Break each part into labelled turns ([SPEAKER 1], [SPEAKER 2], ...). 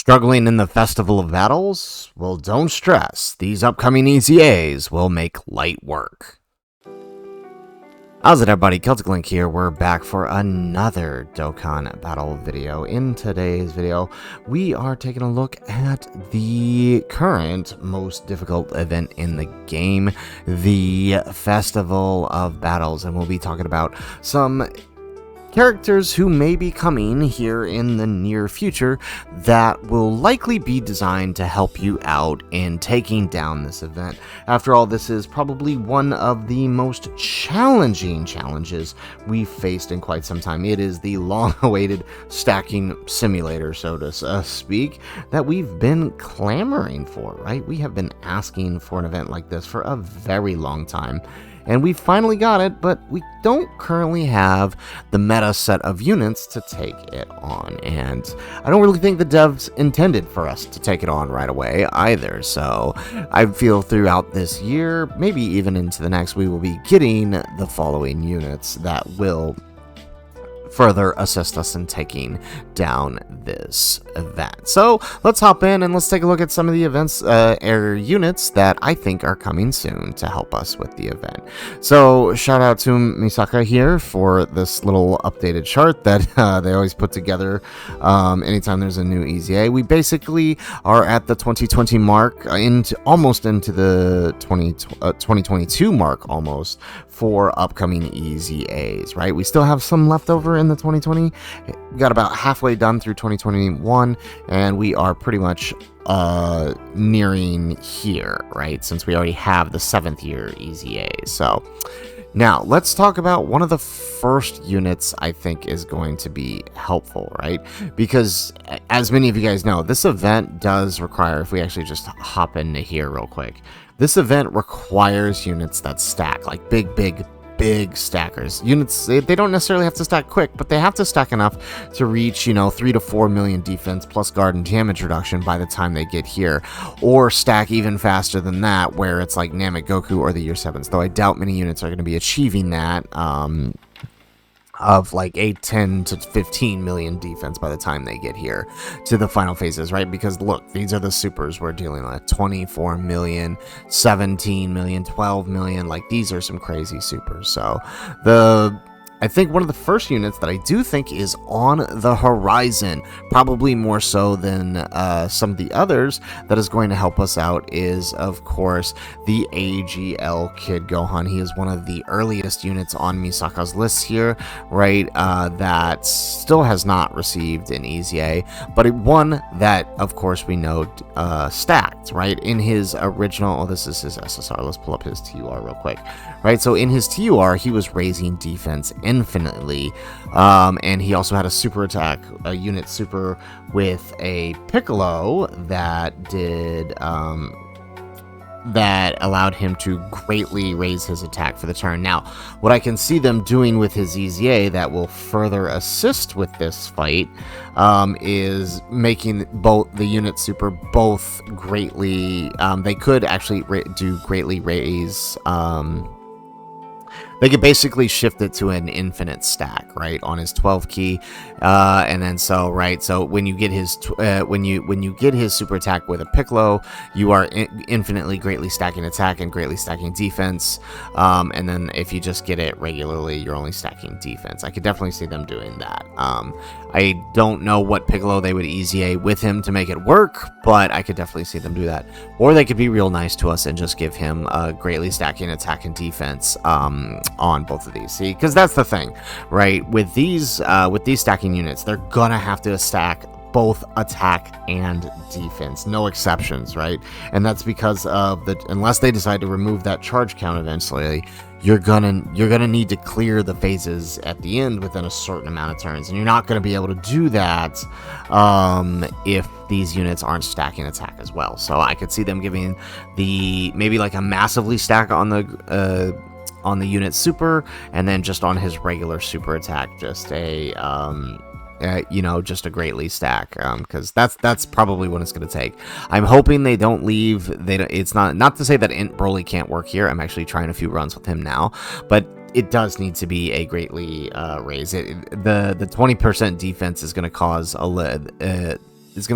[SPEAKER 1] Struggling in the Festival of Battles? Well, don't stress. These upcoming EZAs will make light work. How's it, everybody? Celtic Link here. We're back for another Dokkan Battle video. In today's video, we are taking a look at the current most difficult event in the game, the Festival of Battles, and we'll be talking about some characters who may be coming here in the near future that will likely be designed to help you out in taking down this event. After all, this is probably one of the most challenging challenges we've faced in quite some time. It is the long-awaited stacking simulator, so to speak, that we've been clamoring for, right? We have been asking for an event like this for a very long time. And we finally got it, but we don't currently have the meta set of units to take it on. And I don't really think the devs intended for us to take it on right away either. So I feel throughout this year, maybe even into the next, we will be getting the following units that will further assist us in taking down this event. So let's hop in and let's take a look at some of the events units that I think are coming soon to help us with the event. So shout out to Misaka here for this little updated chart that they always put together anytime there's a new EZA. We basically are at the 2020 mark, almost into the 2022 mark almost, for upcoming EZAs, right? We still have some left over in the 2020. We got about halfway done through 2021, and we are pretty much nearing here, right? Since we already have the 7th year EZA. So now let's talk about one of the first units I think is going to be helpful, right? Because as many of you guys know, this event does require, if we actually just hop into here real quick, this event requires units that stack, like big stackers. Units, they don't necessarily have to stack quick, but they have to stack enough to reach, 3 to 4 million defense plus guard and damage reduction by the time they get here. Or stack even faster than that, where it's like Namek Goku or the Year 7s, though I doubt many units are going to be achieving that, of like a 10 to 15 million defense by the time they get here to the final phases, right? Because look, these are the supers we're dealing with: 24 million, 17 million, 12 million. Like, these are some crazy supers. So I think one of the first units that I do think is on the horizon, probably more so than some of the others, that is going to help us out is, of course, the AGL Kid Gohan. He is one of the earliest units on Misaka's list here, right, that still has not received an EZA, but one that, of course, we know stacked, right? In his original, this is his SSR. Let's pull up his TUR real quick, right? So in his TUR, he was raising defense infinitely, and he also had a super attack, a unit super with a Piccolo that did that allowed him to greatly raise his attack for the turn. Now, what I can see them doing with his EZA that will further assist with this fight is making both the unit super both greatly, they could actually do greatly raise, they could basically shift it to an infinite stack, right, on his 12 key, and then so when you get his when you get his super attack with a Piccolo, you are infinitely greatly stacking attack and greatly stacking defense, and then if you just get it regularly, you're only stacking defense. I could definitely see them doing that. I don't know what Piccolo they would EZA with him to make it work, but I could definitely see them do that. Or they could be real nice to us and just give him greatly stacking attack and defense on both of these. See, because that's the thing, right? With these stacking units, they're gonna have to stack both attack and defense, no exceptions, right? And that's because of unless they decide to remove that charge count eventually, you're gonna need to clear the phases at the end within a certain amount of turns, and you're not gonna be able to do that if these units aren't stacking attack as well. So I could see them giving maybe like a massively stack on the unit super, and then just on his regular super attack, just a just a greatly stack, because that's probably what it's going to take. I'm hoping they don't leave. It's not to say that Int Broly can't work here. I'm actually trying a few runs with him now, but it does need to be a greatly raise. The 20% defense is going to cause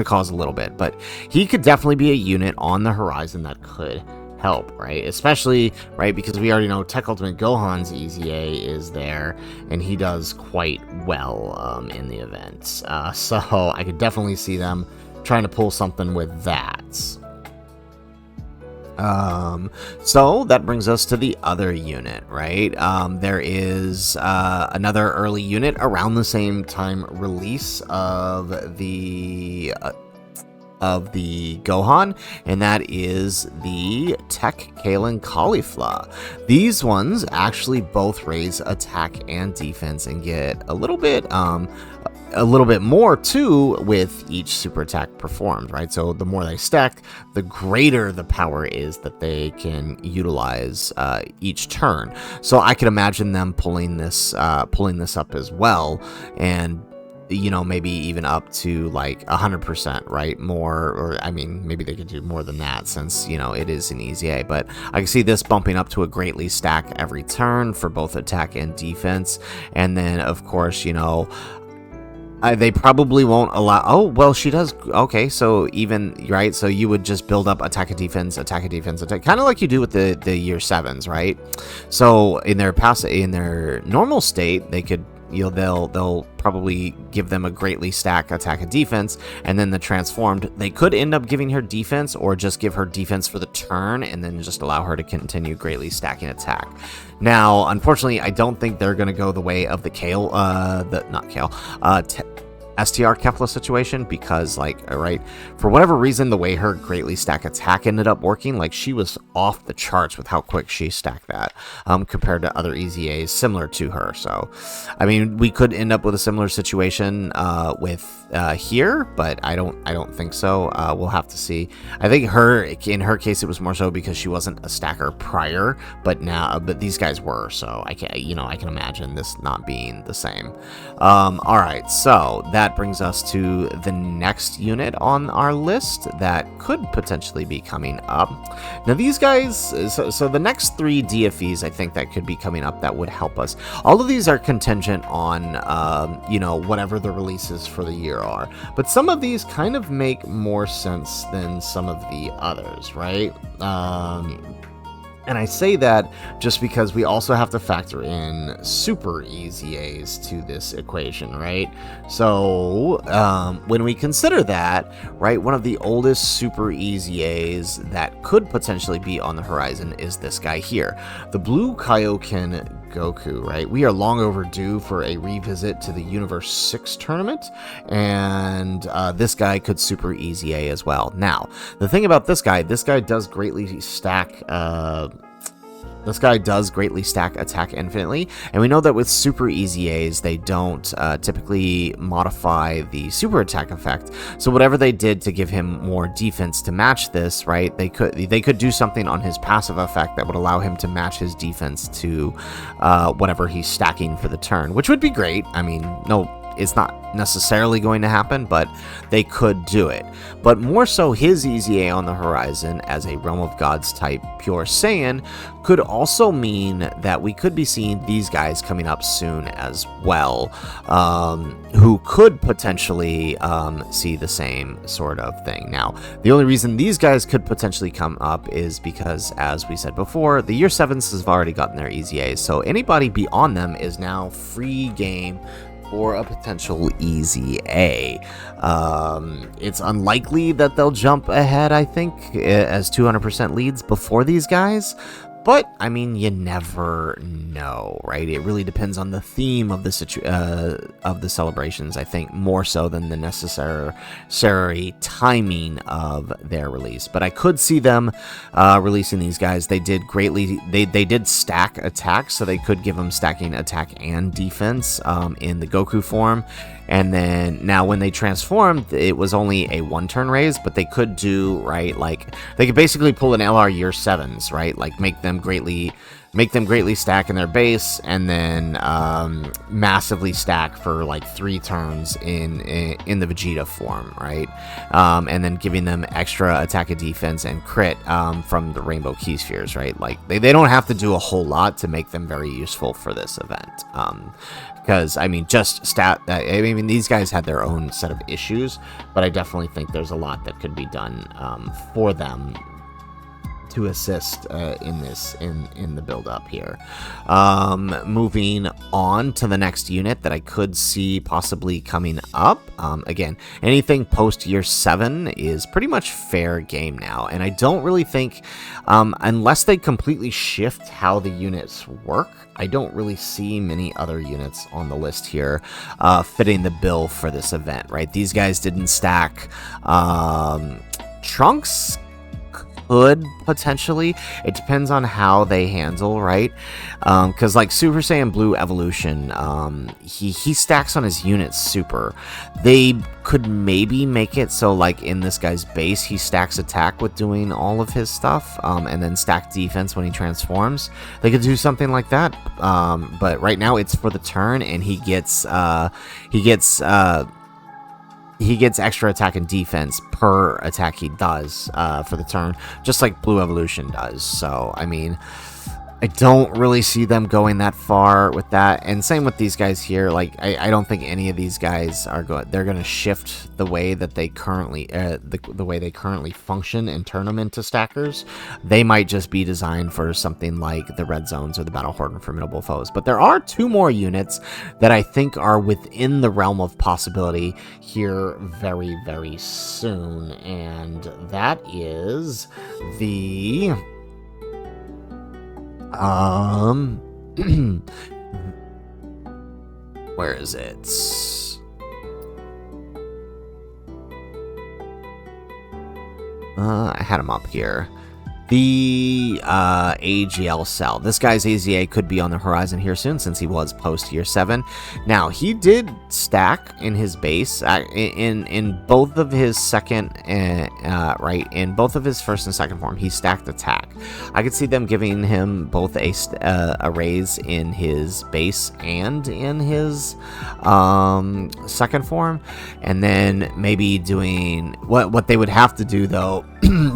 [SPEAKER 1] cause a little bit, but he could definitely be a unit on the horizon that could help, right? Especially, right, because we already know Tech Ultimate Gohan's EZA is there, and he does quite well in the events. So I could definitely see them trying to pull something with that. So that brings us to the other unit, right? There is another early unit around the same time release of the Gohan, and that is the Tech Kale and Caulifla. These ones actually both raise attack and defense and get a little bit more too with each super attack performed, right? So the more they stack, the greater the power is that they can utilize each turn. So I could imagine them pulling this up as well, and maybe even up to like 100%, right? More, or I mean, maybe they could do more than that since, it is an EZA, but I can see this bumping up to a greatly stack every turn for both attack and defense. And then, of course, they probably won't allow... Oh, well, she does... Okay, so even... Right? So you would just build up attack and defense, attack. Kind of like you do with the year 7s, right? So in their normal state, they could... they'll probably give them a greatly stack attack and defense, and then the transformed, they could end up giving her defense or just give her defense for the turn and then just allow her to continue greatly stacking attack. Now, unfortunately, I don't think they're going to go the way of the STR Kefla situation, because right, for whatever reason, the way her greatly stack attack ended up working, she was off the charts with how quick she stacked that compared to other EZAs similar to her. So I mean, we could end up with a similar situation with here, but I don't think so. We'll have to see. I think in her case it was more so because she wasn't a stacker prior, but these guys were, so I can imagine this not being the same. All right, so that brings us to the next unit on our list that could potentially be coming up. Now these guys, so the next 3 DFEs I think that could be coming up that would help us. All of these are contingent on whatever the releases for the year are, but some of these kind of make more sense than some of the others, right? And I say that just because we also have to factor in super EZAs to this equation, right? So when we consider that, right, one of the oldest super EZAs that could potentially be on the horizon is this guy here, the Blue Kaioken Goku, right? We are long overdue for a revisit to the Universe 6 tournament, and this guy could super EZA as well. Now, the thing about this guy does greatly stack attack infinitely, and we know that with super EZAs, they don't typically modify the super attack effect. So whatever they did to give him more defense to match this, right, they could do something on his passive effect that would allow him to match his defense to whatever he's stacking for the turn, which would be great. I mean, no, it's not necessarily going to happen, but they could do it. But more so, his EZA on the horizon as a Realm of Gods type pure Saiyan could also mean that we could be seeing these guys coming up soon as well, who could potentially see the same sort of thing. Now, the only reason these guys could potentially come up is because, as we said before, the year 7s have already gotten their EZAs, so anybody beyond them is now free game for a potential EZA. It's unlikely that they'll jump ahead, I think, as 200% leads before these guys, but I mean, you never know, right? It really depends on the theme of the celebrations, I think, more so than the necessary timing of their release. But I could see them releasing these guys. They did stack attack, so they could give them stacking attack and defense in the Goku form. And then now when they transformed, it was only a 1-turn raise, but they could do, right, they could basically pull an LR year 7s, right? Make them greatly stack in their base, and then massively stack for 3 turns in the Vegeta form, right? And then giving them extra attack and defense and crit from the Rainbow Key Spheres, right? They don't have to do a whole lot to make them very useful for this event. because I mean, these guys had their own set of issues, but I definitely think there's a lot that could be done for them to assist in the build up here. Moving on to the next unit that I could see possibly coming up. Again, anything post year 7 is pretty much fair game now, and I don't really think, unless they completely shift how the units work, I don't really see many other units on the list here fitting the bill for this event, right? These guys didn't stack. Trunks could potentially. It depends on how they handle, right? Because like Super Saiyan Blue Evolution, he stacks on his unit super. They could maybe make it so like in this guy's base he stacks attack with doing all of his stuff, and then stack defense when he transforms. They could do something like that, but right now it's for the turn, and he gets extra attack and defense per attack he does for the turn, just like Blue Evolution does. So, I mean, I don't really see them going that far with that. And same with these guys here. Like, I don't think any of these guys are they're going to shift the way that they currently, the way they currently function and turn them into stackers. They might just be designed for something like the Red Zones or the Battle Horde and Formidable Foes. But there are 2 more units that I think are within the realm of possibility here very, very soon. And that is the... where is it? I had him up here. The AGL cell. This guy's AZA could be on the horizon here soon, since he was post year 7. Now, he did stack in his base in both of his second right, in both of his first and second form. He stacked attack. I could see them giving him both a raise in his base and in his second form, and then maybe doing what they would have to do though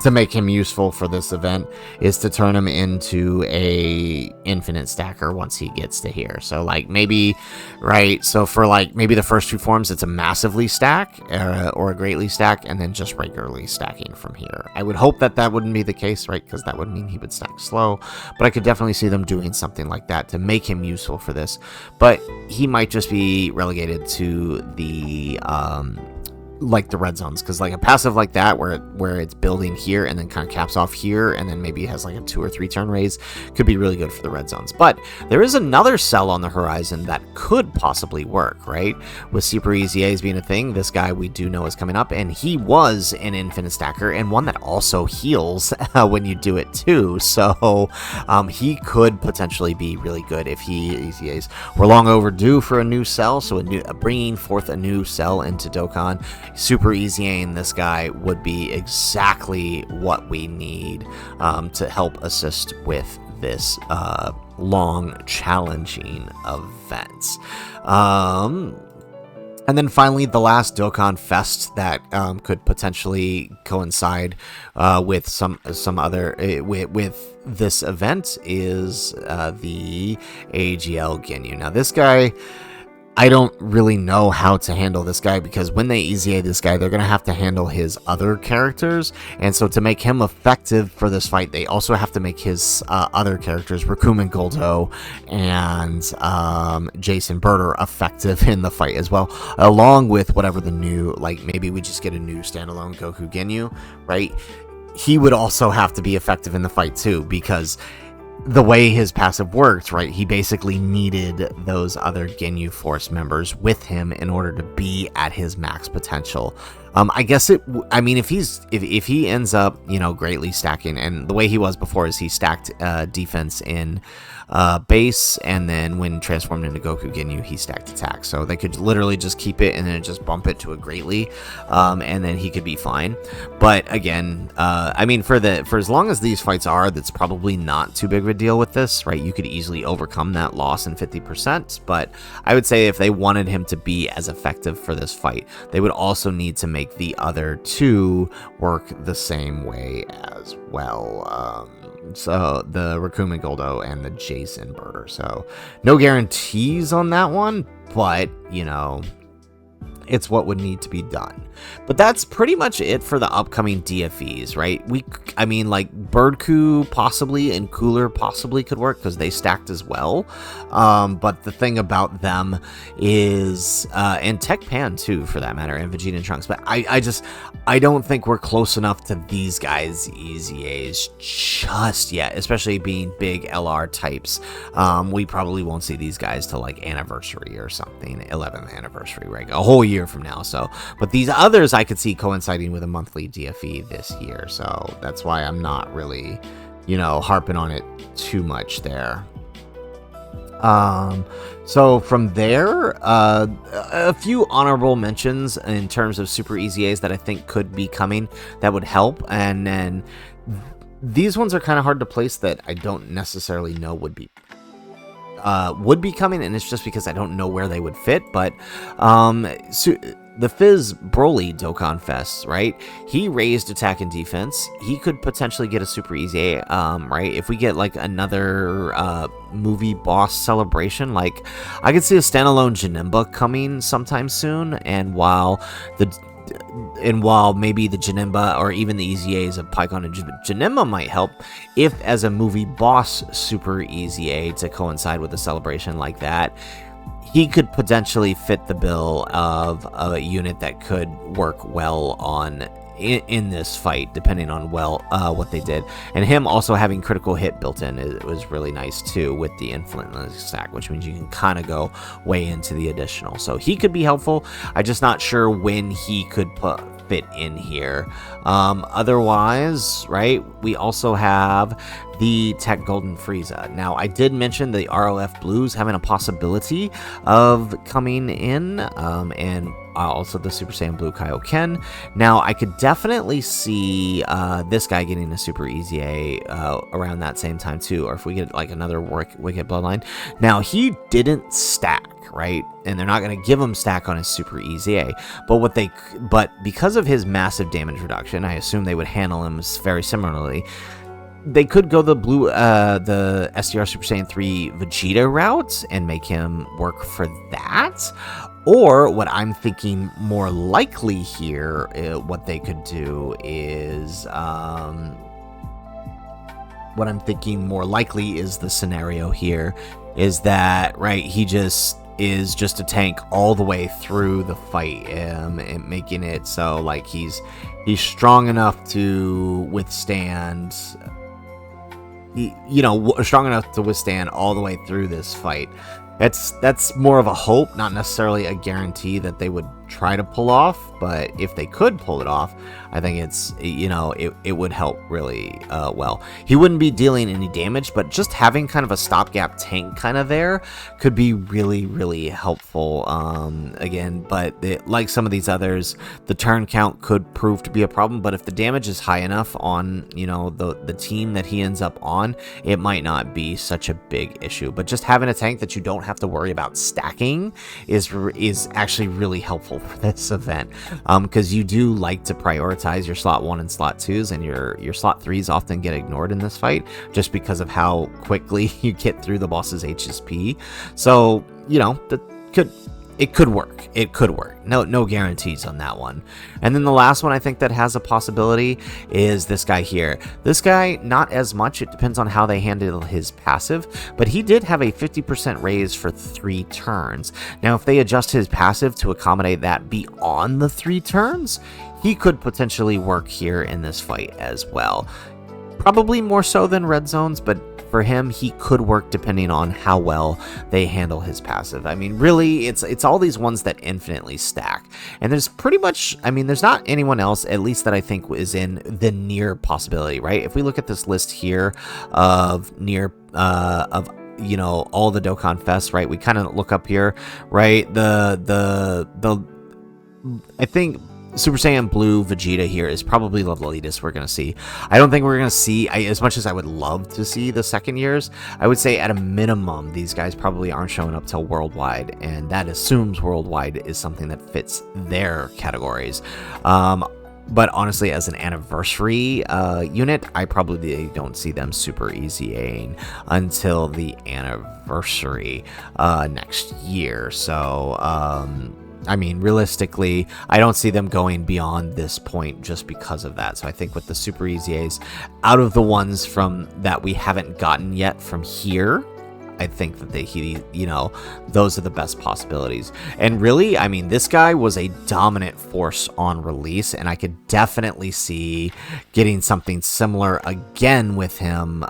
[SPEAKER 1] to make him useful for this event is to turn him into a infinite stacker once he gets to here. So like maybe, right, so for like maybe the first 2 forms it's a massively stack or a greatly stack, and then just regularly stacking from here. I would hope that wouldn't be the case, right, because that would mean he would stack slow, but I could definitely see them doing something like that to make him useful for this. But he might just be relegated to the like the red zones, because like a passive like that where it's building here and then kind of caps off here, and then maybe it has like a 2 or 3 turn raise, could be really good for the red zones. But there is another cell on the horizon that could possibly work, right? With Super EZAs being a thing, this guy we do know is coming up, and he was an infinite stacker and one that also heals when you do it too. So he could potentially be really good if he EZAs. We're long overdue for a new cell, so bringing forth a new cell into Dokkan. Super EZAing this guy would be exactly what we need to help assist with this long, challenging event. And then finally, the last Dokkan Fest that could potentially coincide with some other with this event is the AGL Ginyu. Now, this guy, I don't really know how to handle this guy, because when they EZA this guy, they're going to have to handle his other characters, and so to make him effective for this fight, they also have to make his other characters, Raccoon Goldo and Jason Birder, effective in the fight as well, along with whatever the new, like maybe we just get a new standalone Goku Ginyu, right? He would also have to be effective in the fight too, because the way his passive works, right, he basically needed those other Ginyu Force members with him in order to be at his max potential. I guess I mean, if he ends up, you know, greatly stacking, and the way he was before is he stacked defense in base, and then when transformed into Goku Ginyu, he stacked attack. So they could literally just keep it and then just bump it to a greatly, and then he could be fine. But again, I mean, for as long as these fights are, that's probably not too big of a deal with this, right? You could easily overcome that loss in 50%. But I would say if they wanted him to be as effective for this fight, they would also need to make make the other two work the same way as well. So the Raccoon Goldo and the Jason Birder. So no guarantees on that one, but you know, it's what would need to be done. But that's pretty much it for the upcoming DFEs, right? I mean, like Birdcoo possibly and Cooler possibly could work because they stacked as well. But the thing about them is, and Tech Pan too, for that matter, and Vegeta and Trunks. But I don't think we're close enough to these guys' EZAs just yet, especially being big LR types. We probably won't see these guys till like anniversary or something, 11th anniversary, right? A whole year from now. So, but these others I could see coinciding with a monthly DFE this year. So that's why I'm not really, you know, harping on it too much there. So from there, a few honorable mentions in terms of super EZAs that I think could be coming that would help. And then these ones are kind of hard to place that I don't necessarily know would be coming, and it's just because I don't know where they would fit. But the Fizz Broly Dokkan Fest, right? He raised attack and defense. He could potentially get a super EZA, right? If we get like another movie boss celebration, like I could see a standalone Janemba coming sometime soon. And while maybe the Janemba or even the EZAs of Pikkon and Janemba might help, if as a movie boss super EZA to coincide with a celebration like that, he could potentially fit the bill of a unit that could work well in this fight, depending on what they did. And him also having critical hit built in, it was really nice too with the Influence stack, which means you can kind of go way into the additional. So he could be helpful. I'm just not sure when he could fit in here. Otherwise, right, we also have the Tech Golden Frieza. Now, I did mention the ROF Blues having a possibility of coming in, and also the Super Saiyan Blue Kaioken. Now, I could definitely see this guy getting a Super EZA around that same time too, or if we get like another Wicked Bloodline. Now, he didn't stack, right? And they're not going to give him stack on his Super EZA. But because of his massive damage reduction, I assume they would handle him very similarly. They could go the the SDR Super Saiyan 3 Vegeta route and make him work for that. Or what I'm thinking more likely here, what they could do is, what I'm thinking more likely is the scenario here is that, right, he just is just a tank all the way through the fight, and making it so like he's strong enough to withstand, strong enough to withstand all the way through this fight. That's more of a hope, not necessarily a guarantee that they would try to pull off, but if they could pull it off, I think it's, it would help really well. He wouldn't be dealing any damage, but just having kind of a stopgap tank kind of there could be really, really helpful. Again, but like some of these others, the turn count could prove to be a problem, but if the damage is high enough on, the team that he ends up on, it might not be such a big issue. But just having a tank that you don't have to worry about stacking is actually really helpful for this event, because you do like to prioritize your slot 1 and slot 2s, and your slot 3s often get ignored in this fight just because of how quickly you get through the boss's HSP. So it could work. It could work. No guarantees on that one. And then the last one I think that has a possibility is this guy here. This guy, not as much. It depends on how they handle his passive, but he did have a 50% raise for 3 turns. Now, if they adjust his passive to accommodate that beyond the 3 turns, he could potentially work here in this fight as well. Probably more so than Red Zones, but for him, he could work depending on how well they handle his passive. I mean, really, it's all these ones that infinitely stack. And there's pretty much, there's not anyone else, at least that I think is in the near possibility, right? If we look at this list here of near, all the Dokkan Fest, right? We kind of look up here, right? I think Super Saiyan Blue Vegeta here is probably the latest we're going to see. I don't think we're going to see, as much as I would love to see the second years, I would say at a minimum, these guys probably aren't showing up till Worldwide, and that assumes Worldwide is something that fits their categories. But honestly, as an anniversary unit, I probably don't see them super EZAing until the anniversary next year. So, I mean, realistically, I don't see them going beyond this point just because of that. So I think with the Super EZAs, out of the ones from that we haven't gotten yet from here, I think that you know, those are the best possibilities. And really, I mean, this guy was a dominant force on release, and I could definitely see getting something similar again with him,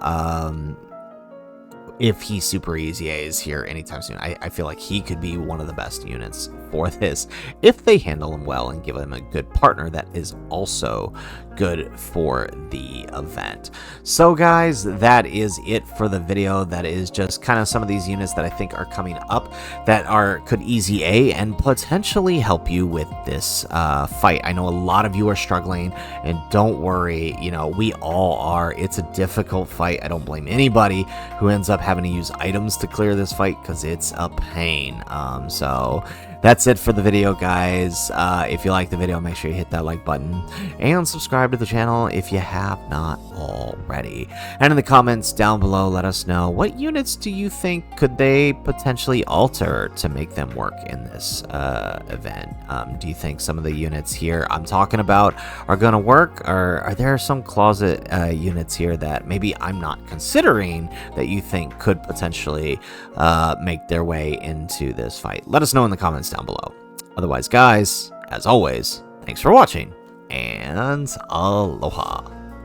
[SPEAKER 1] if he Super EZA is here anytime soon. I feel like he could be one of the best units for this if they handle him well and give him a good partner that is also good for the event. So guys, that is it for the video. That is just kind of some of these units that I think are coming up that could EZA and potentially help you with this fight. I know a lot of you are struggling, and don't worry, you know, we all are. It's a difficult fight. I don't blame anybody who ends up having to use items to clear this fight, because it's a pain. So that's it for the video, guys. If you like the video, make sure you hit that like button and subscribe to the channel if you have not already. And in the comments down below, let us know, what units do you think could they potentially alter to make them work in this event? Do you think some of the units here I'm talking about are going to work, or are there some closet units here that maybe I'm not considering that you think could potentially make their way into this fight? Let us know in the comments down below. Otherwise, guys, as always, thanks for watching, and aloha.